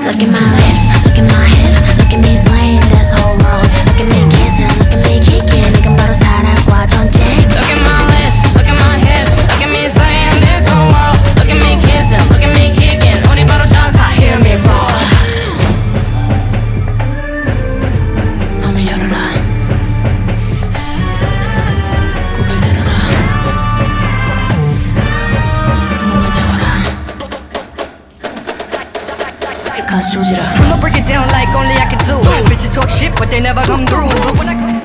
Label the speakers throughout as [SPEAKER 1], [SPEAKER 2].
[SPEAKER 1] Look at my lips, look at my hips, look at me slaying this whole world. Look at me kissing, look at me kicking. 이건 바로 사랑과 전쟁. Look at my lips, look at my hips, look at me slaying this whole world. Look at me kissing, look at me kicking. 우리 바로 전사, hear me roar. 마음을 열어라. 고개를 들어라. 몸을 데워라. 가수 조지라.
[SPEAKER 2] I'ma break it down like only I can do. Bitches talk shit, but they never come through. But when I come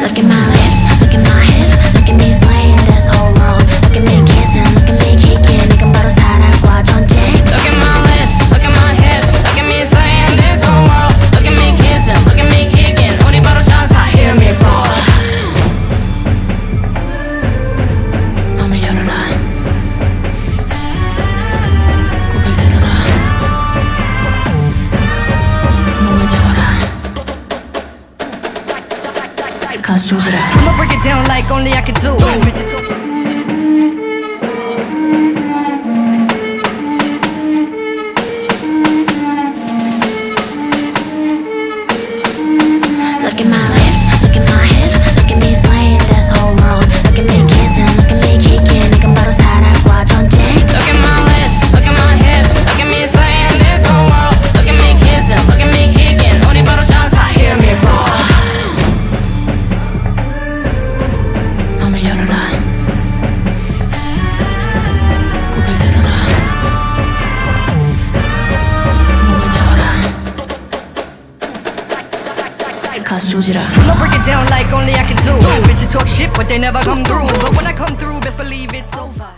[SPEAKER 1] Look at my lips, look at my hips, look at me slaying this whole world. Look at me kissing, look at me kicking. 이건 바로 사랑과 전쟁. Look at my lips, look at my hips, look at me slaying this whole world. Look at me kissing, look at me kicking. 우리 바로 전사, hear me roar. 마음을 열어라. 고개를 들어라. 몸을 데워라. 가수 조지라.
[SPEAKER 2] I'ma break it down like only I can do. Bitches talk shit.
[SPEAKER 1] Look at my lips, look at my hips, look at me slaying this whole world. Look at me kissing, look at me kicking. 이건 바로 사랑과 전쟁. Look at my lips, look at my hips, look at me slaying this whole world. Look at me kissing, look at me kicking. 우리 바로 전사, hear me roar. 마음을 열어라. 고개를 들어라. 몸을 데워라. 가수 조지라.
[SPEAKER 2] I'ma break it down like only I can do. Bitches talk shit, but they never come through. But when I come through, best believe it's over.